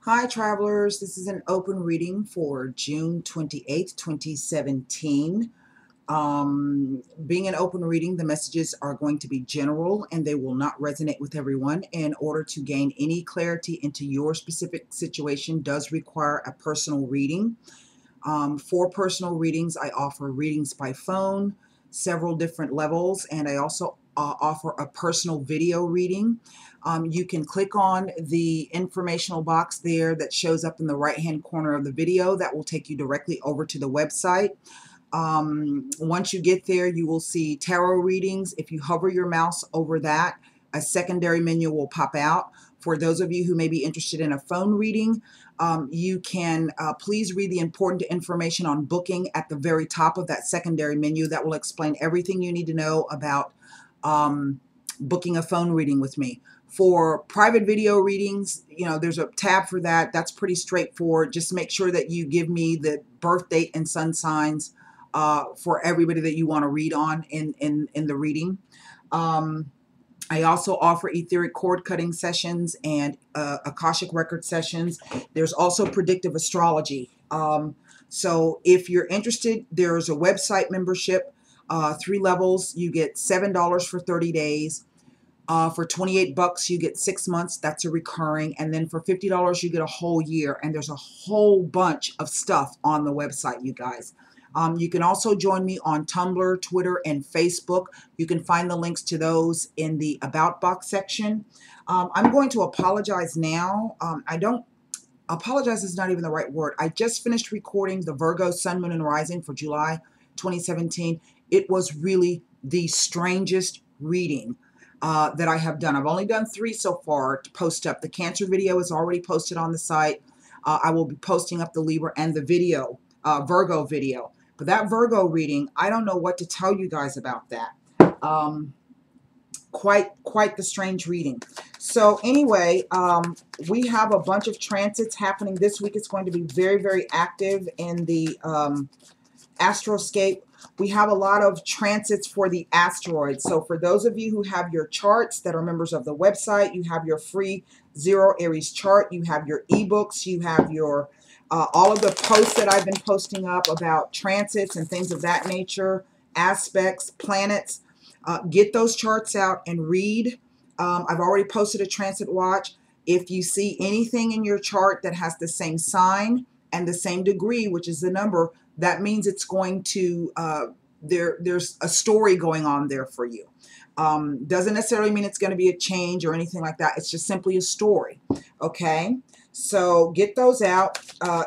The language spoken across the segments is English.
Hi, travelers. This is an open reading for June 28th, 2017. Being an open reading, the messages are going to be general and they will not resonate with everyone. In order to gain any clarity into your specific situation does require a personal reading. For personal readings, I offer readings by phone, several different levels, and I also offer a personal video reading. You can click on the informational box there that shows up in the right-hand corner of the video. That will take you directly over to the website. Once you get there, you will see tarot readings. If you hover your mouse over that, a secondary menu will pop out. For those of you who may be interested in a phone reading, you can please read the important information on booking at the very top of that secondary menu. That will explain everything you need to know about booking a phone reading with me. For private video readings, there's a tab for that. That's pretty straightforward. Just make sure that you give me the birth date and sun signs for everybody that you want to read on in the reading. I also offer etheric cord cutting sessions and Akashic record sessions. There's also predictive astrology. So if you're interested, there's a website membership, 3 levels. You get $7 for 30 days. For $28, you get 6 months. That's a recurring. And then for $50, you get a whole year. And there's a whole bunch of stuff on the website, you guys. You can also join me on Tumblr, Twitter, and Facebook. You can find the links to those in the About box section. I'm going to apologize now. Apologize is not even the right word. I just finished recording the Virgo Sun, Moon, and Rising for July 2017. It was really the strangest reading that I have done. I've only done 3 so far to post up. The Cancer video is already posted on the site. I will be posting up the Libra and the video, Virgo video. But that Virgo reading, I don't know what to tell you guys about that. Quite the strange reading. So anyway, we have a bunch of transits happening this week. It's going to be very, very active in the astroscape. We have a lot of transits for the asteroids. So for those of you who have your charts that are members of the website, you have your free Zero Aries chart, you have your ebooks, you have your all of the posts that I've been posting up about transits and things of that nature, aspects, planets. Get those charts out and read. I've already posted a transit watch. If you see anything in your chart that has the same sign and the same degree, which is the number, that means it's going to, there's a story going on there for you. Doesn't necessarily mean it's going to be a change or anything like that. It's just simply a story. Okay. So get those out.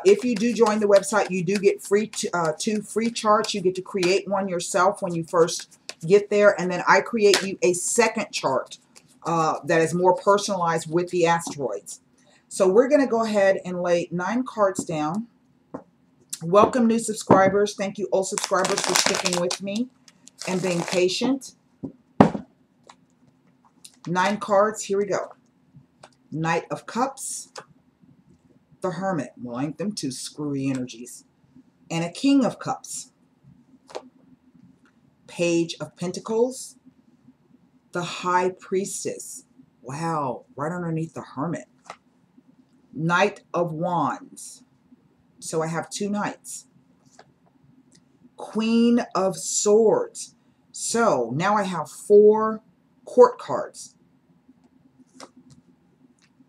If you do join the website, you do get free 2 free charts. You get to create one yourself when you first get there. And then I create you a second chart that is more personalized with the asteroids. So we're going to go ahead and lay 9 cards down. Welcome new subscribers. Thank you old subscribers for sticking with me and being patient. 9 cards. Here we go. Knight of Cups. The Hermit. Well, ain't them 2 screwy energies. And a King of Cups. Page of Pentacles. The High Priestess. Wow, right underneath the Hermit. Knight of Wands. So I have 2 knights. Queen of Swords. So now I have 4 court cards.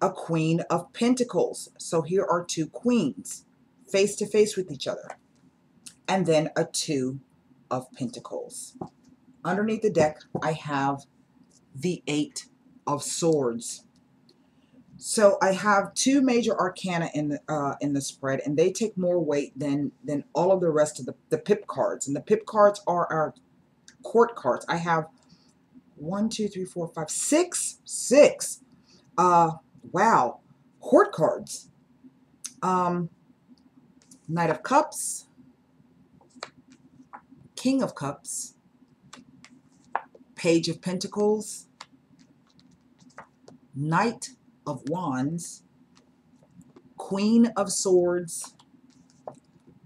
A Queen of Pentacles. So here are 2 queens face to face with each other. And then a 2 of Pentacles. Underneath the deck, I have the 8 of Swords. So I have 2 major arcana in the spread, and they take more weight than all of the rest of the pip cards. And the pip cards are our court cards. I have 1, 2, 3, 4, 5, 6. Wow, court cards. Knight of Cups, King of Cups, Page of Pentacles, Knight of Wands, Queen of Swords,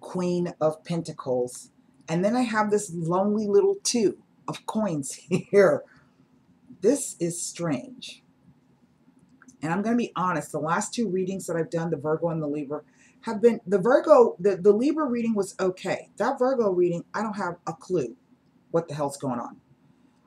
Queen of Pentacles, and then I have this lonely little 2 of coins here. This is strange. And I'm going to be honest, the last two readings that I've done, the Virgo and the Libra, have been, the Virgo, the Libra reading was okay. That Virgo reading, I don't have a clue what the hell's going on.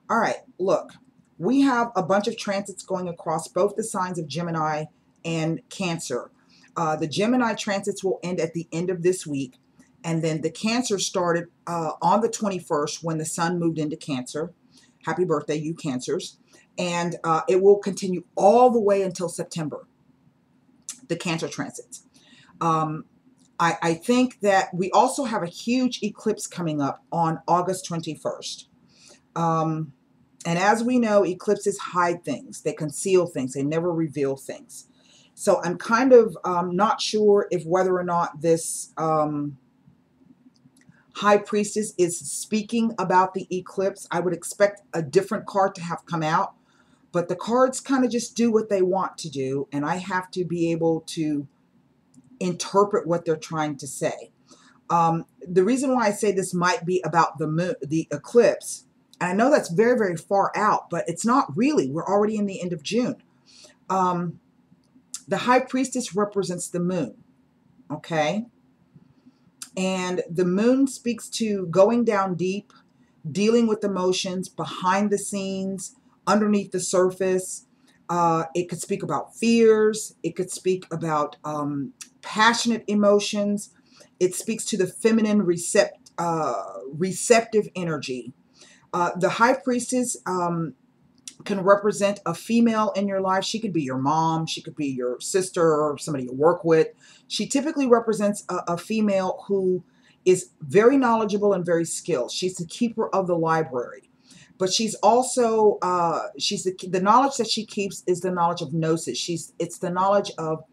All right, look, we have a bunch of transits going across both the signs of Gemini and Cancer. The Gemini transits will end at the end of this week. And then the Cancer started on the 21st when the sun moved into Cancer. Happy birthday, you Cancers. And it will continue all the way until September, the Cancer transits. I think that we also have a huge eclipse coming up on August 21st. And as we know, eclipses hide things. They conceal things. They never reveal things. So I'm kind of not sure if whether or not this High Priestess is speaking about the eclipse. I would expect a different card to have come out. But the cards kind of just do what they want to do. And I have to be able to interpret what they're trying to say. The reason why I say this might be about the moon, the eclipse, and I know that's very, very far out, but it's not really. We're already in the end of June. The High Priestess represents the moon, okay? And the moon speaks to going down deep, dealing with emotions, behind the scenes, underneath the surface. It could speak about fears. It could speak about passionate emotions. It speaks to the feminine receptive energy. The High Priestess can represent a female in your life. She could be your mom. She could be your sister or somebody you work with. She typically represents a female who is very knowledgeable and very skilled. She's the keeper of the library. But she's also, the knowledge that she keeps is the knowledge of gnosis. It's the knowledge of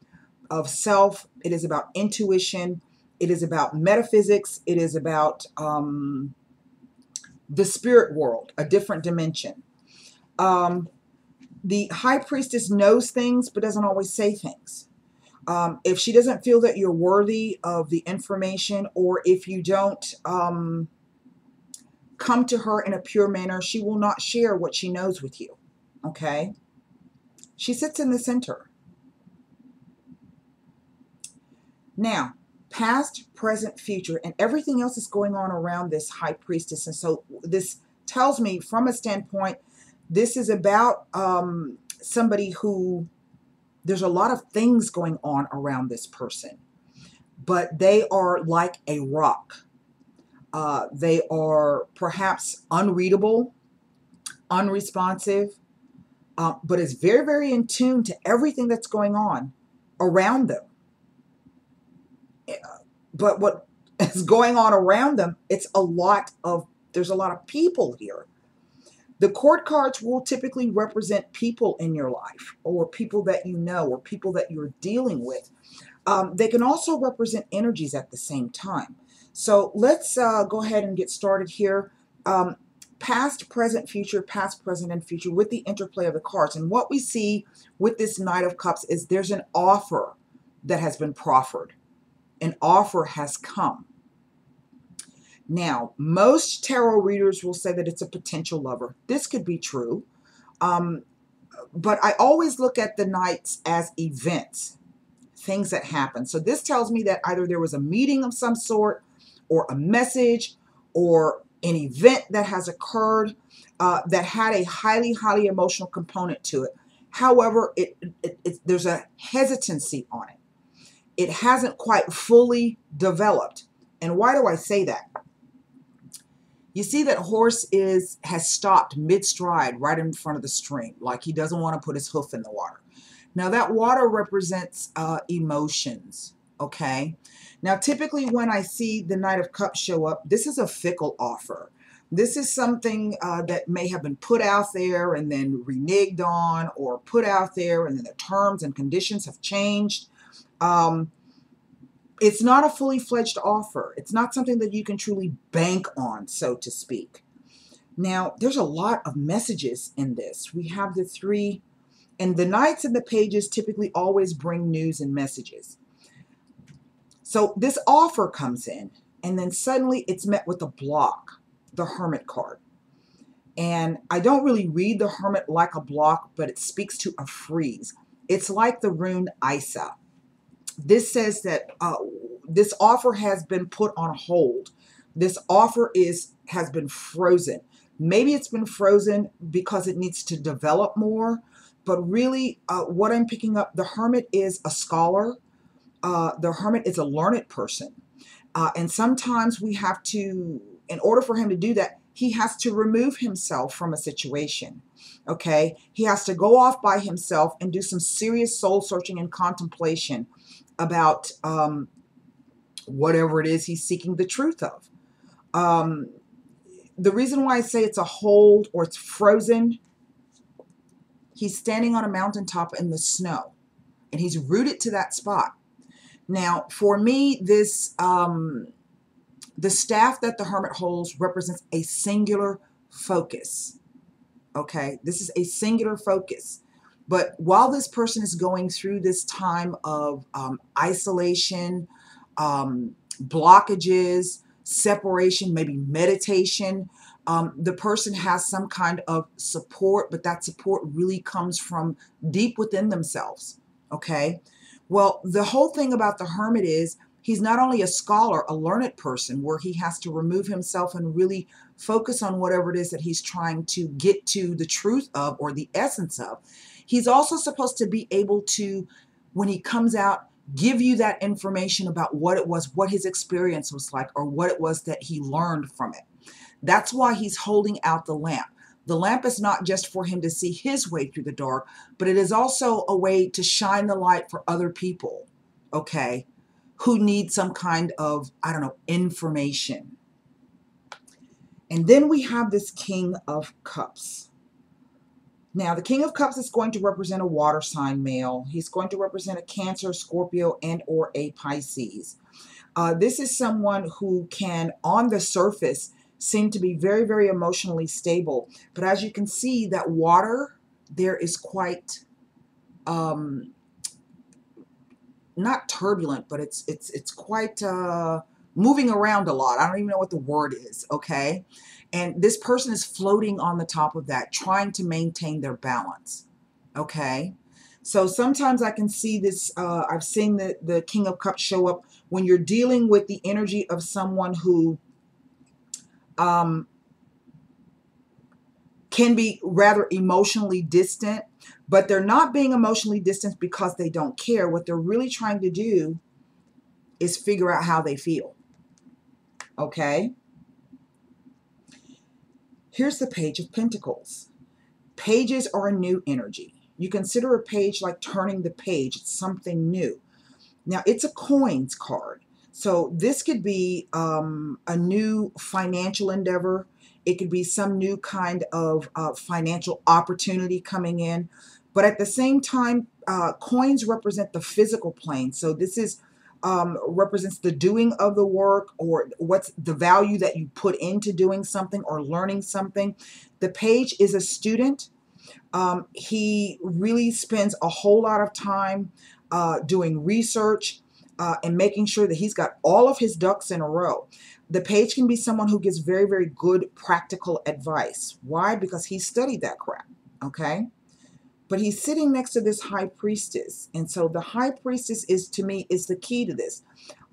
self. It is about intuition. It is about metaphysics. It is about the spirit world, a different dimension. The High Priestess knows things, but doesn't always say things. If she doesn't feel that you're worthy of the information, or if you don't come to her in a pure manner, she will not share what she knows with you. Okay? She sits in the center. Now, past, present, future, and everything else is going on around this High Priestess. And so this tells me, from a standpoint, this is about somebody who, there's a lot of things going on around this person, but they are like a rock. They are perhaps unreadable, unresponsive, but is very, very in tune to everything that's going on around them. But what is going on around them, there's a lot of people here. The court cards will typically represent people in your life, or people that you know, or people that you're dealing with. They can also represent energies at the same time. So let's go ahead and get started here. Past, present, future, past, present, and future with the interplay of the cards. And what we see with this Knight of Cups is there's an offer that has been proffered. An offer has come. Now, most tarot readers will say that it's a potential lover. This could be true. But I always look at the Knights as events, things that happen. So this tells me that either there was a meeting of some sort, or a message, or an event that has occurred that had a highly, highly emotional component to it. However, there's a hesitancy on it. It hasn't quite fully developed. And why do I say that? You see that horse has stopped mid-stride right in front of the stream, like he doesn't want to put his hoof in the water. Now that water represents emotions, okay? Now typically when I see the Knight of Cups show up, this is a fickle offer. This is something that may have been put out there and then reneged on, or put out there and then the terms and conditions have changed. It's not a fully fledged offer. It's not something that you can truly bank on, so to speak. Now, there's a lot of messages in this. We have the three, and the Knights and the Pages typically always bring news and messages. So this offer comes in, and then suddenly it's met with a block, the Hermit card. And I don't really read the Hermit like a block, but it speaks to a freeze. It's like the rune Isa. This says that this offer has been put on hold. This offer has been frozen. Maybe it's been frozen because it needs to develop more, but really what I'm picking up, the Hermit is a scholar. The Hermit is a learned person. And sometimes we have to, in order for him to do that, he has to remove himself from a situation. Okay? He has to go off by himself and do some serious soul searching and contemplation about whatever it is he's seeking the truth of. The reason why I say it's a hold or it's frozen, he's standing on a mountaintop in the snow and he's rooted to that spot. Now, for me, this the staff that the Hermit holds represents a singular focus. Okay, this is a singular focus. But while this person is going through this time of isolation, blockages, separation, maybe meditation, the person has some kind of support, but that support really comes from deep within themselves. Okay, well, the whole thing about the Hermit is he's not only a scholar, a learned person, where he has to remove himself and really focus on whatever it is that he's trying to get to the truth of or the essence of. He's also supposed to be able to, when he comes out, give you that information about what it was, what his experience was like, or what it was that he learned from it. That's why he's holding out the lamp. The lamp is not just for him to see his way through the dark, but it is also a way to shine the light for other people, okay, who need some kind of, I don't know, information. And then we have this King of Cups. Now, the King of Cups is going to represent a water sign male. He's going to represent a Cancer, Scorpio, and or a Pisces. This is someone who can, on the surface, seem to be very, very emotionally stable. But as you can see, that water there is quite, not turbulent, but it's quite moving around a lot. I don't even know what the word is, okay? And this person is floating on the top of that, trying to maintain their balance, okay? So sometimes I can see this, I've seen the King of Cups show up when you're dealing with the energy of someone who can be rather emotionally distant, but they're not being emotionally distant because they don't care. What they're really trying to do is figure out how they feel, okay? Here's the Page of Pentacles. Pages are a new energy. You consider a page like turning the page. It's something new. Now, it's a coins card. So this could be a new financial endeavor. It could be some new kind of financial opportunity coming in. But at the same time, coins represent the physical plane. So this is represents the doing of the work, or what's the value that you put into doing something or learning something. The page is a student. He really spends a whole lot of time doing research and making sure that he's got all of his ducks in a row. The page can be someone who gives very, very good practical advice. Why? Because he studied that crap, okay? But he's sitting next to this High Priestess. And so the High Priestess is, to me, is the key to this.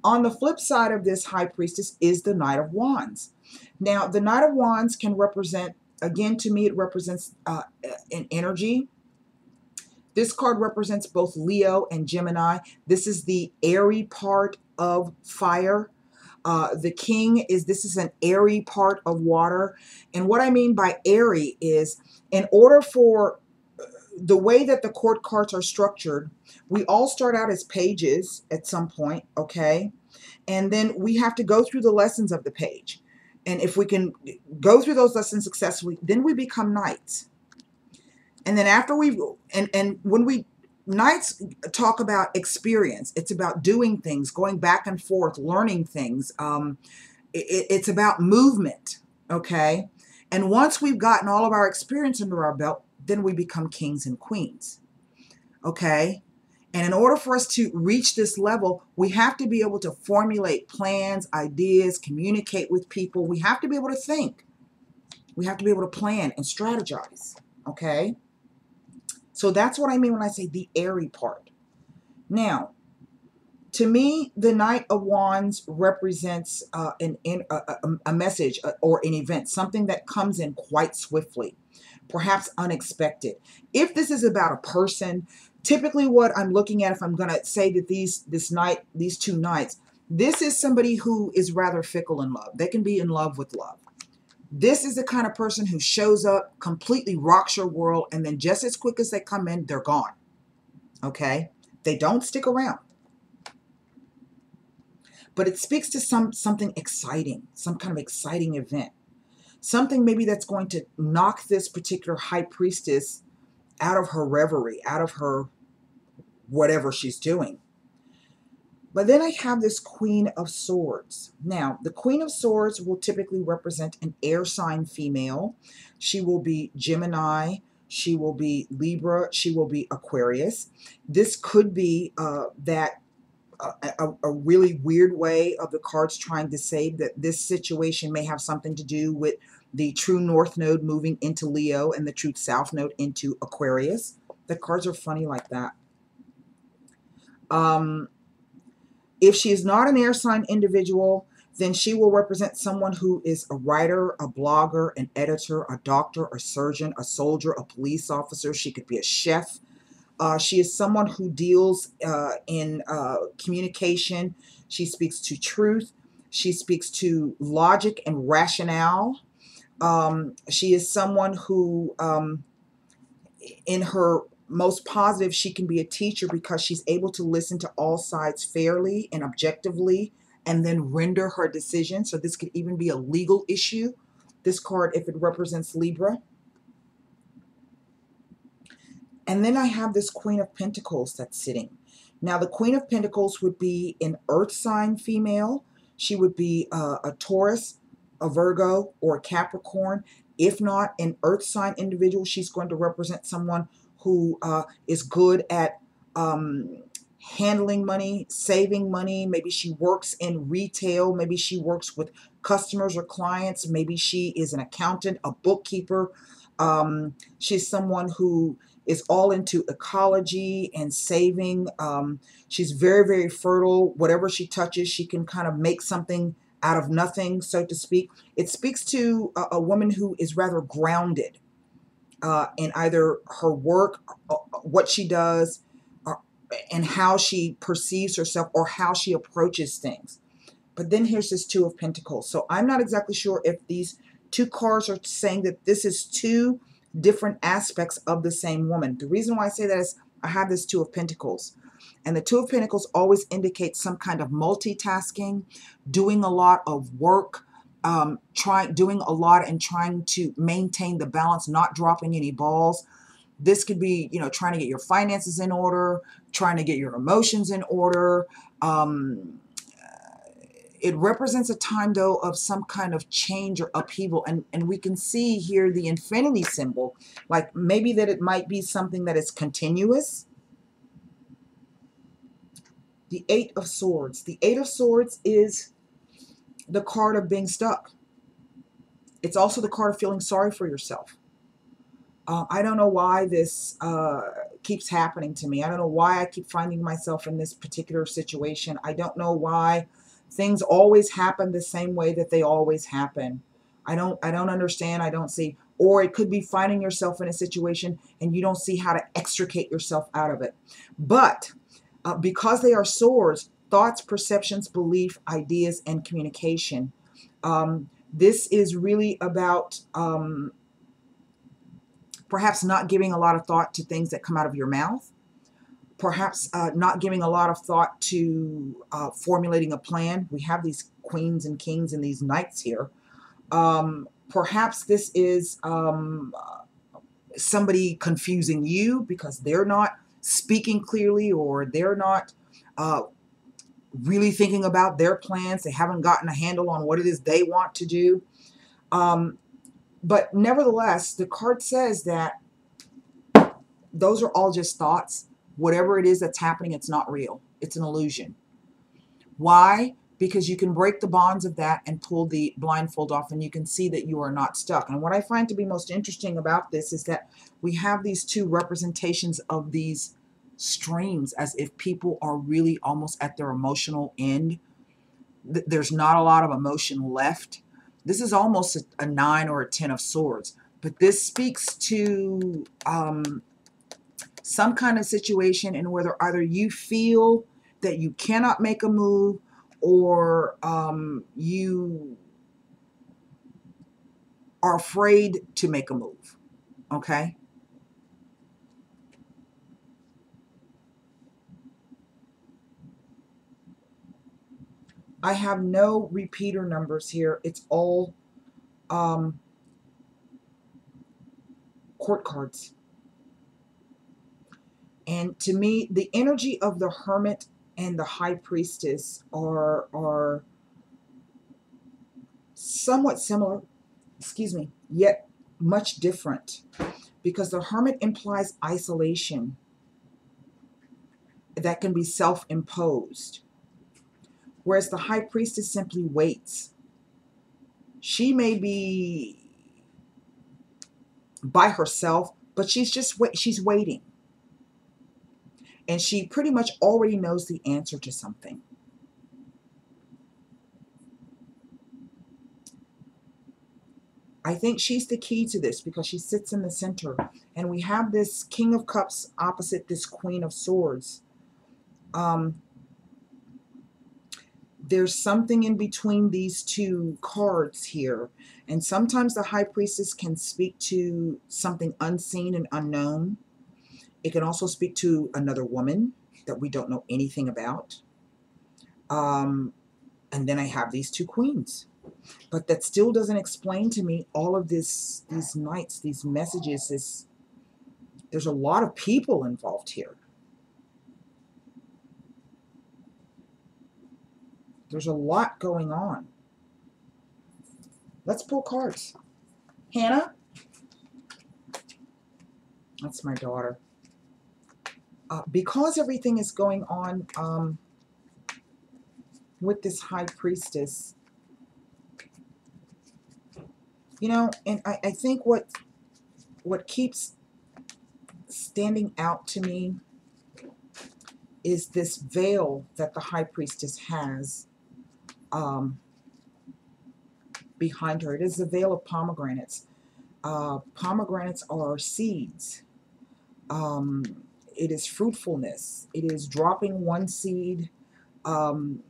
On the flip side of this High Priestess is the Knight of Wands. Now, the Knight of Wands can represent, again, to me, it represents an energy. This card represents both Leo and Gemini. This is the airy part of fire. The King is, this is an airy part of water. And what I mean by airy is, in order for the way that the court cards are structured, we all start out as pages at some point, okay? And then we have to go through the lessons of the page. And if we can go through those lessons successfully, then we become knights. And then after and when we, knights talk about experience, it's about doing things, going back and forth, learning things. It's about movement, okay? And once we've gotten all of our experience under our belt, then we become kings and queens, okay? And in order for us to reach this level, we have to be able to formulate plans, ideas, communicate with people. We have to be able to think. We have to be able to plan and strategize, okay? So that's what I mean when I say the airy part. Now, to me, the Knight of Wands represents a message or an event, something that comes in quite swiftly, perhaps unexpected. If this is about a person, typically what I'm looking at, if I'm going to say that these two knights, this is somebody who is rather fickle in love. They can be in love with love. This is the kind of person who shows up, completely rocks your world, and then just as quick as they come in, they're gone. Okay? They don't stick around. But it speaks to something exciting, some kind of exciting event. Something maybe that's going to knock this particular high priestess out of her reverie, out of her whatever she's doing. But then I have this Queen of Swords. Now, the Queen of Swords will typically represent an air sign female. She will be Gemini. She will be Libra. She will be Aquarius. This could be a really weird way of the cards trying to say that this situation may have something to do with the true North node moving into Leo and the true South node into Aquarius. The cards are funny like that. If she is not an air sign individual, then she will represent someone who is a writer, a blogger, an editor, a doctor, a surgeon, a soldier, a police officer. She could be a chef. She is someone who deals in communication. She speaks to truth. She speaks to logic and rationale. She is someone who, in her most positive, she can be a teacher because she's able to listen to all sides fairly and objectively and then render her decision. So this could even be a legal issue, this card, if it represents Libra. And then I have this Queen of Pentacles that's sitting. Now, the Queen of Pentacles would be an earth sign female. She would be a Taurus, a Virgo, or a Capricorn. If not an earth sign individual, she's going to represent someone who is good at handling money, saving money. Maybe she works in retail. Maybe she works with customers or clients. Maybe she is an accountant, a bookkeeper. She's someone who is all into ecology and saving. She's very, very fertile. Whatever she touches, she can kind of make something out of nothing, so to speak. It speaks to a woman who is rather grounded in either her work, what she does, and how she perceives herself or how she approaches things. But then here's this Two of Pentacles. So I'm not exactly sure if these two cards are saying that this is two different aspects of the same woman. The reason why I say that is I have this Two of Pentacles. And the Two of Pentacles always indicates some kind of multitasking, doing a lot of work, doing a lot and trying to maintain the balance, not dropping any balls. This could be, you know, trying to get your finances in order, trying to get your emotions in order. It represents a time, though, of some kind of change or upheaval. And we can see here the infinity symbol, like maybe that it might be something that is continuous. The Eight of Swords. The Eight of Swords is the card of being stuck. It's also the card of feeling sorry for yourself. I don't know why this keeps happening to me. I don't know why I keep finding myself in this particular situation. I don't know why things always happen the same way that they always happen. I don't understand. I don't see. Or it could be finding yourself in a situation and you don't see how to extricate yourself out of it. But because they are swords, thoughts, perceptions, belief, ideas, and communication. This is really about perhaps not giving a lot of thought to things that come out of your mouth. Perhaps not giving a lot of thought to formulating a plan. We have these queens and kings and these knights here. Perhaps this is somebody confusing you because they're not speaking clearly, or they're not really thinking about their plans. They haven't gotten a handle on what it is they want to do. But nevertheless, the card says that those are all just thoughts. Whatever it is that's happening, it's not real. It's an illusion. Why? because you can break the bonds of that and pull the blindfold off, and you can see that you are not stuck. And what I find to be most interesting about this is that we have these two representations of these streams, as if people are really almost at their emotional end. There's not a lot of emotion left. This is almost a 9 or a 10 of swords, but this speaks to some kind of situation in whether either you feel that you cannot make a move, or you are afraid to make a move, okay? I have no repeater numbers here. It's all court cards. And to me, the energy of the Hermit and the High Priestess are somewhat similar, excuse me, yet much different, because the Hermit implies isolation that can be self-imposed, whereas the High Priestess simply waits. She may be by herself, but she's waiting, and she pretty much already knows the answer to something. I think she's the key to this because she sits in the center, and we have this King of Cups opposite this Queen of Swords. There's something in between these two cards here, and sometimes the High Priestess can speak to something unseen and unknown. It can also speak to another woman that we don't know anything about. And then I have these two queens. But that still doesn't explain to me all of these knights, these messages. There's a lot of people involved here. There's a lot going on. Let's pull cards. Hannah? That's my daughter. Because everything is going on with this High Priestess, you know, and I think what keeps standing out to me is this veil that the High Priestess has behind her. It is the veil of pomegranates. Pomegranates are seeds. It is fruitfulness. It is dropping one seed and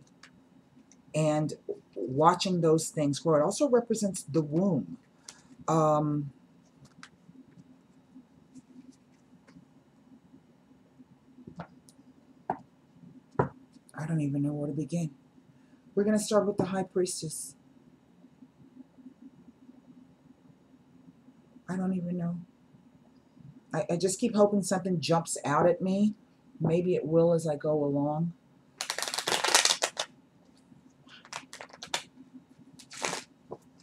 watching those things grow. It also represents the womb. I don't even know where to begin. We're going to start with the High Priestess. I don't even know. I just keep hoping something jumps out at me. Maybe it will as I go along.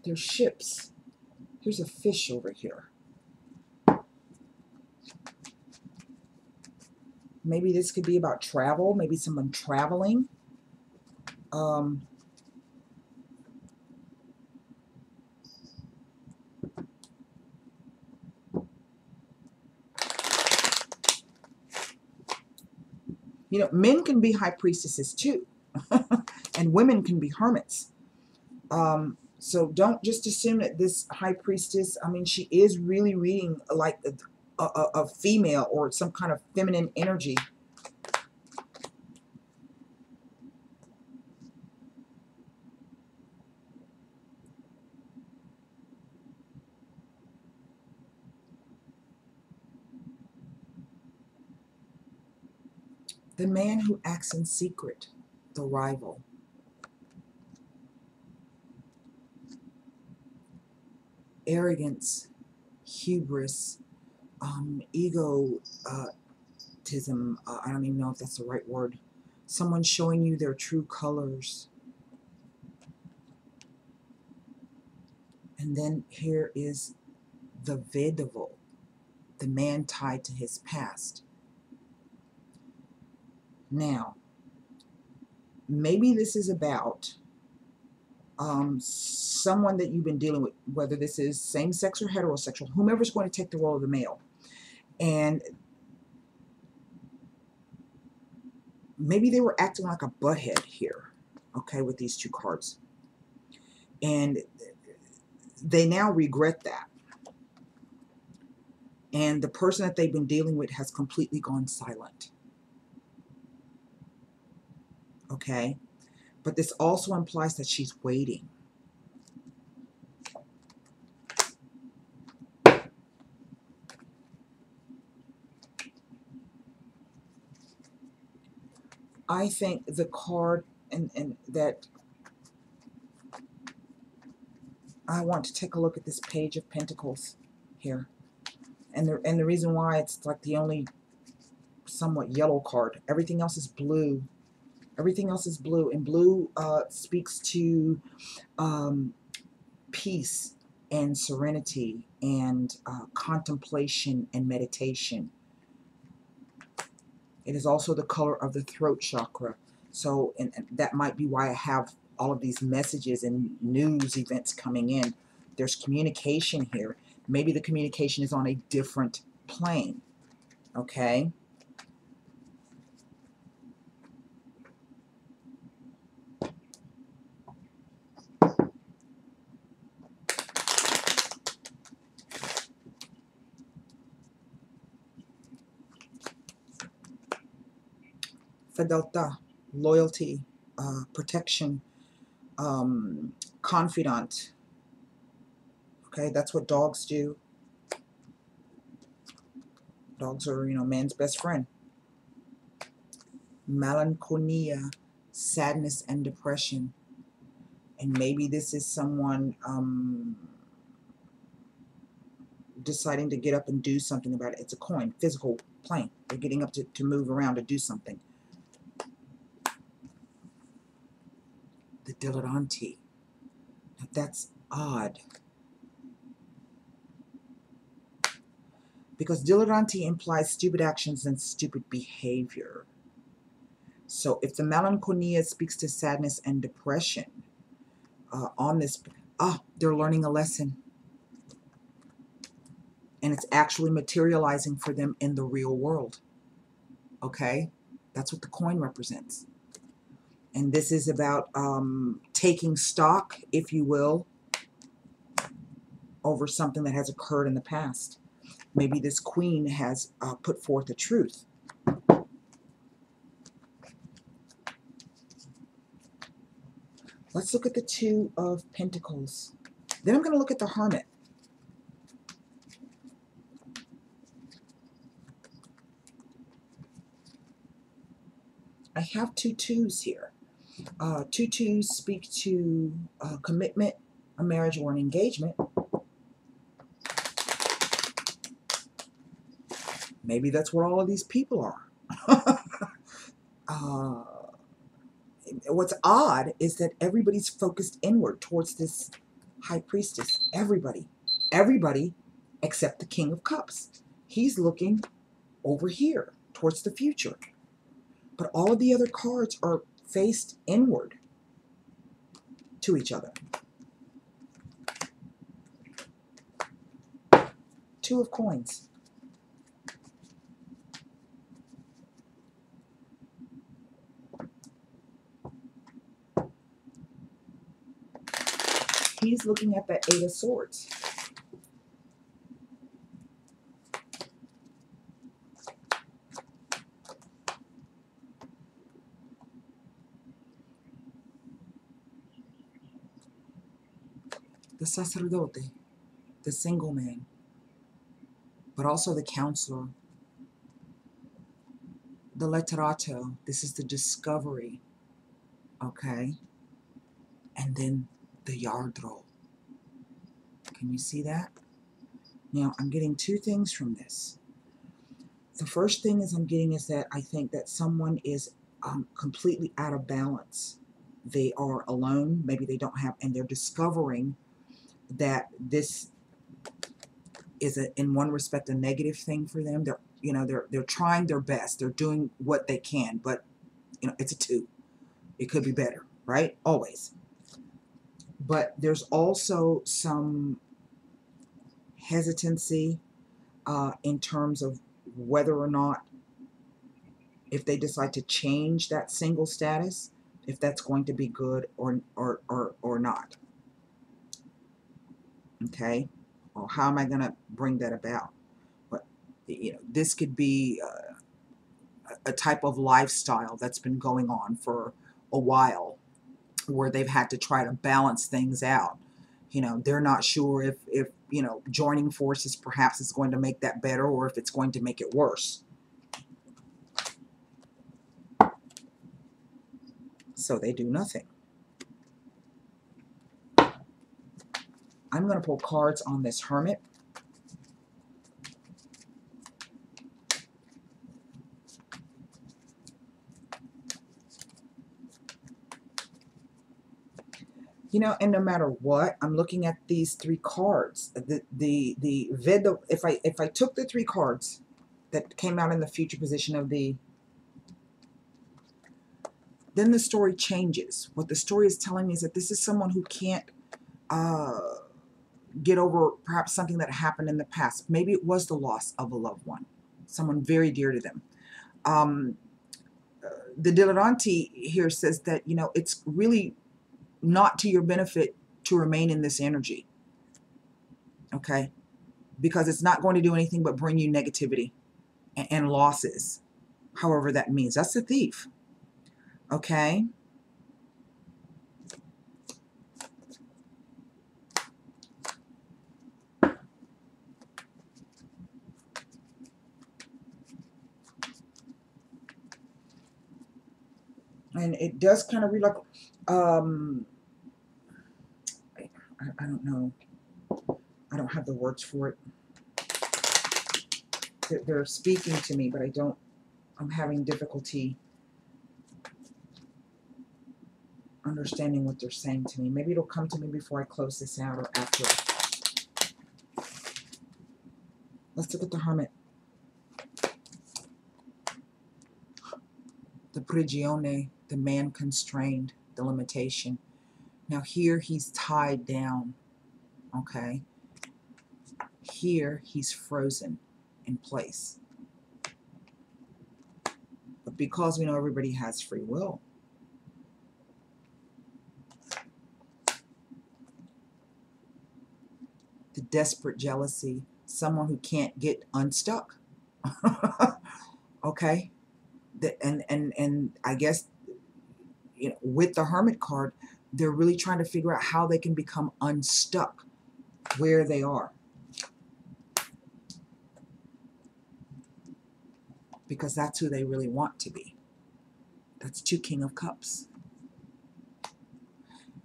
There's ships. Here's a fish over here. Maybe this could be about travel. Maybe someone traveling. You know, men can be High Priestesses too. And women can be hermits. So don't just assume that this High Priestess, I mean, she is really reading like a female or some kind of feminine energy. The man who acts in secret, the rival. Arrogance, hubris, egotism. I don't even know if that's the right word. Someone showing you their true colors. And then here is the Vedaval, the man tied to his past. Now, Maybe this is about someone that you've been dealing with, whether this is same-sex or heterosexual, whomever's going to take the role of the male. And maybe they were acting like a butthead here, okay, with these two cards. And they now regret that. And the person that they've been dealing with has completely gone silent. Okay? But this also implies that she's waiting. I think the card and that I want to take a look at this Page of Pentacles here. And the reason why it's like the only somewhat yellow card. Everything else is blue. Everything else is blue. And blue speaks to peace and serenity and contemplation and meditation. It is also the color of the throat chakra. So and that might be why I have all of these messages and news events coming in. There's communication here. Maybe the communication is on a different plane. Okay? Fidelta, loyalty, protection, confidant. Okay, that's what dogs do. Dogs are, man's best friend. Melancholia, sadness and depression. And maybe this is someone deciding to get up and do something about it. It's a coin, physical plane. They're getting up to move around to do something. The dilettante. Now that's odd. Because dilettante implies stupid actions and stupid behavior. So if the melancholia speaks to sadness and depression, on this, they're learning a lesson. And it's actually materializing for them in the real world. Okay? That's what the coin represents. And this is about taking stock, if you will, over something that has occurred in the past. Maybe this queen has put forth the truth. Let's look at the Two of Pentacles. Then I'm going to look at the Hermit. I have two twos here. Two twos speak to commitment, a marriage, or an engagement. Maybe that's what all of these people are. What's odd is that everybody's focused inward towards this High Priestess. Everybody. Everybody except the King of Cups. He's looking over here towards the future. But all of the other cards are faced inward to each other. Two of Coins. He's looking at the Eight of Swords. The Sacerdote, the single man, but also the counselor. The Letterato, this is the discovery, okay? And then the Yardro. Can you see that? Now, I'm getting two things from this. The first thing I'm getting is that I think that someone is completely out of balance. They are alone, maybe they don't have, and they're discovering that this is in one respect a negative thing for them. They're trying their best. They're doing what they can, but it's a two. It could be better, right? Always. But there's also some hesitancy in terms of whether or not, if they decide to change that single status, if that's going to be good or not. Okay? Or how am I going to bring that about? But you know, this could be a type of lifestyle that's been going on for a while, where they've had to try to balance things out. You know, they're not sure if you know, joining forces perhaps is going to make that better, or if it's going to make it worse. So they do nothing. I'm going to pull cards on this Hermit. You know, and no matter what, I'm looking at these three cards. The Vedo, if I took the three cards that came out in the future position of the, then the story changes. What the story is telling me is that this is someone who can't get over perhaps something that happened in the past. Maybe it was the loss of a loved one, someone very dear to them. The Dilettante here says that, you know, it's really not to your benefit to remain in this energy, okay? Because it's not going to do anything but bring you negativity and losses, however that means. That's the Thief, okay? And it does kind of read like, I don't know. I don't have the words for it. They're speaking to me, but I'm having difficulty understanding what they're saying to me. Maybe it'll come to me before I close this out or after. Let's look at the Hermit. The prigione, the man constrained, the limitation. Now here he's tied down, okay? Here he's frozen in place. But because we know everybody has free will, the desperate jealousy, someone who can't get unstuck. Okay? And I guess, you know, with the Hermit card, they're really trying to figure out how they can become unstuck where they are. Because that's who they really want to be. That's 2 King of Cups.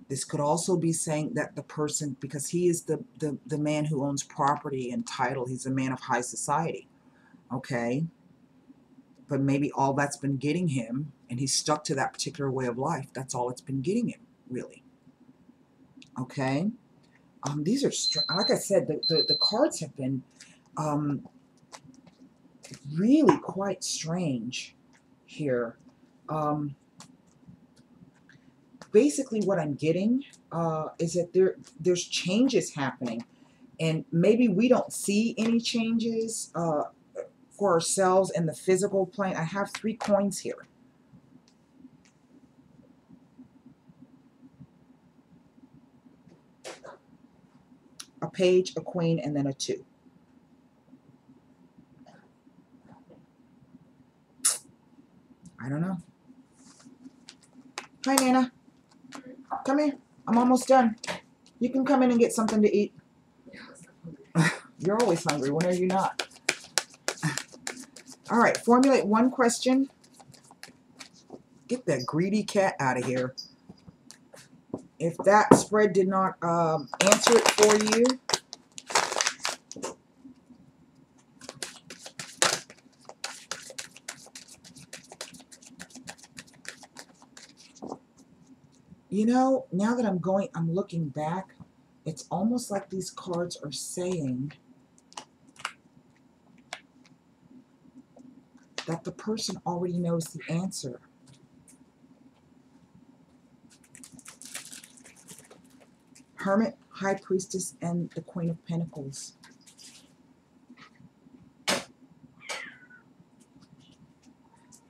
This could also be saying that the person, because he is the man who owns property and title, he's a man of high society, okay? But maybe all that's been getting him, and he's stuck to that particular way of life, that's all it's been getting him, really. Okay? These are, like I said, the cards have been really quite strange here. Basically what I'm getting is that there's changes happening, and maybe we don't see any changes for ourselves in the physical plane. I have 3 coins here. A page, a queen, and then a 2. I don't know. Hi, Nana. Come here. I'm almost done. You can come in and get something to eat. You're always hungry. When are you not? All right. Formulate 1 question. Get that greedy cat out of here. If that spread did not answer it for you, you know, now that I'm looking back, it's almost like these cards are saying that the person already knows the answer. Hermit, High Priestess, and the Queen of Pentacles.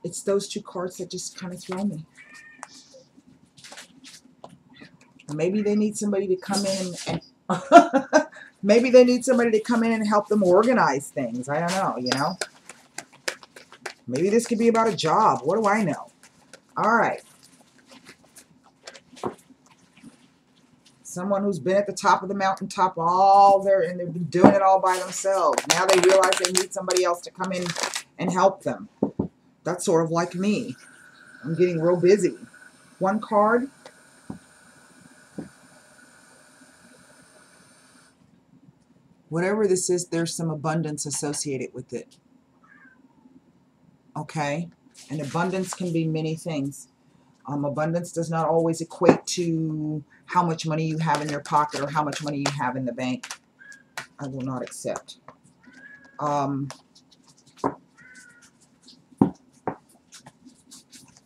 It's those two cards that just kind of throw me. Maybe they need somebody to come in and maybe they need somebody to come in and help them organize things. I don't know, you know. Maybe this could be about a job. What do I know? All right. Someone who's been at the top of the mountaintop and they've been doing it all by themselves. Now they realize they need somebody else to come in and help them. That's sort of like me. I'm getting real busy. One card. Whatever this is, there's some abundance associated with it. Okay? And abundance can be many things. Abundance does not always equate to how much money you have in your pocket or how much money you have in the bank. I will not accept.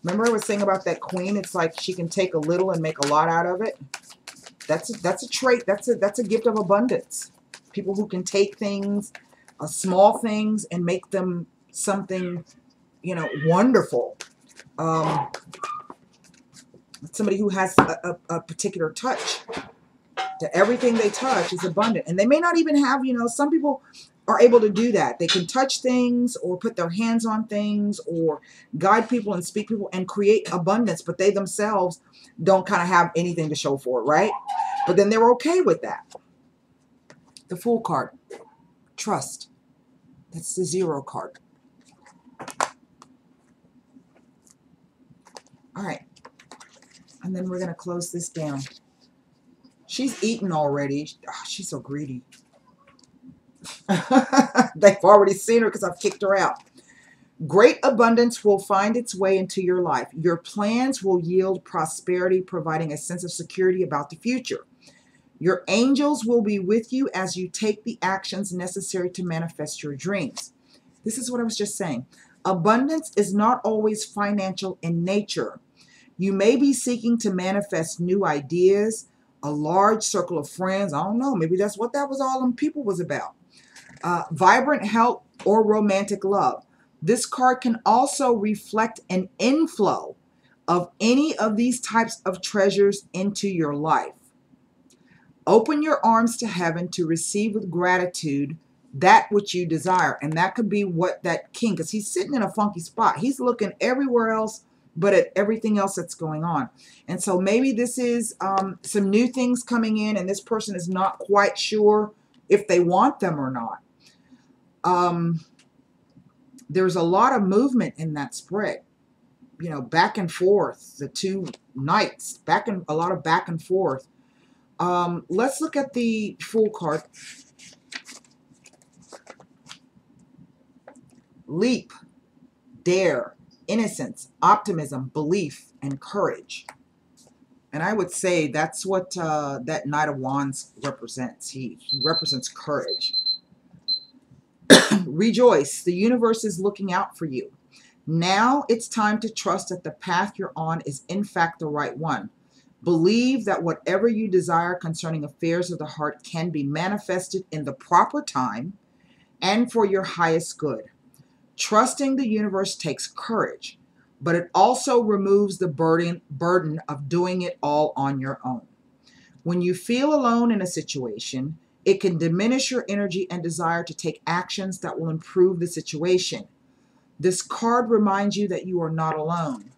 Remember I was saying about that queen? It's like she can take a little and make a lot out of it. That's a trait. That's a gift of abundance. People who can take things, small things, and make them something, you know, wonderful. Somebody who has a particular touch. To everything they touch is abundant. And they may not even have, you know, some people are able to do that. They can touch things or put their hands on things or guide people and speak people and create abundance, but they themselves don't kind of have anything to show for it, right? But then they're okay with that. The Fool card. Trust. That's the 0 card. All right. And then we're going to close this down. She's eaten already. Oh, she's so greedy. They've already seen her because I've kicked her out. Great abundance will find its way into your life. Your plans will yield prosperity, providing a sense of security about the future. Your angels will be with you as you take the actions necessary to manifest your dreams. This is what I was just saying. Abundance is not always financial in nature. You may be seeking to manifest new ideas, a large circle of friends. I don't know. Maybe that's what that was all them people was about. Vibrant health or romantic love. This card can also reflect an inflow of any of these types of treasures into your life. Open your arms to heaven to receive with gratitude that which you desire. And that could be what that king, because he's sitting in a funky spot. He's looking everywhere else but at everything else that's going on. And so maybe this is some new things coming in and this person is not quite sure if they want them or not. There's a lot of movement in that spread. You know, back and forth. The two knights. A lot of back and forth. Let's look at the Fool card. Leap, dare, innocence, optimism, belief, and courage. And I would say that's what that Knight of Wands represents. He represents courage. Rejoice. The universe is looking out for you. Now it's time to trust that the path you're on is in fact the right one. Believe that whatever you desire concerning affairs of the heart can be manifested in the proper time and for your highest good. Trusting the universe takes courage, but it also removes the burden of doing it all on your own. When you feel alone in a situation, it can diminish your energy and desire to take actions that will improve the situation. This card reminds you that you are not alone.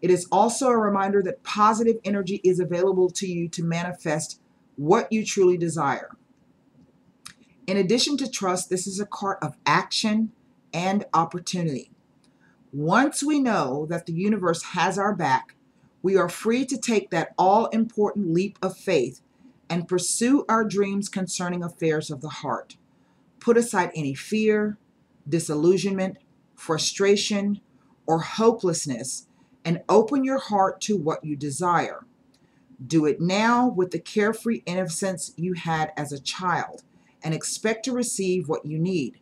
It is also a reminder that positive energy is available to you to manifest what you truly desire. In addition to trust, this is a card of action and opportunity. Once we know that the universe has our back, we are free to take that all-important leap of faith and pursue our dreams concerning affairs of the heart. Put aside any fear, disillusionment, frustration, or hopelessness, and open your heart to what you desire. Do it now with the carefree innocence you had as a child, and expect to receive what you need.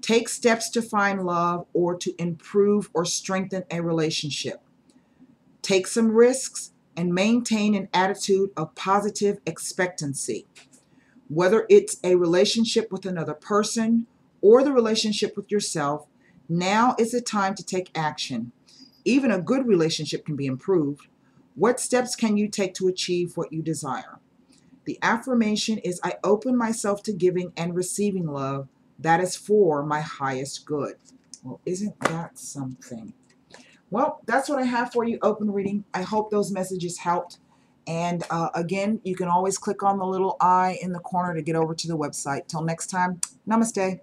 Take steps to find love or to improve or strengthen a relationship. Take some risks, and maintain an attitude of positive expectancy. Whether it's a relationship with another person or the relationship with yourself, now is the time to take action. Even a good relationship can be improved. What steps can you take to achieve what you desire? The affirmation is, I open myself to giving and receiving love that is for my highest good. Well, isn't that something? Well, that's what I have for you, open reading. I hope those messages helped. And again, you can always click on the little I in the corner to get over to the website. Till next time, namaste.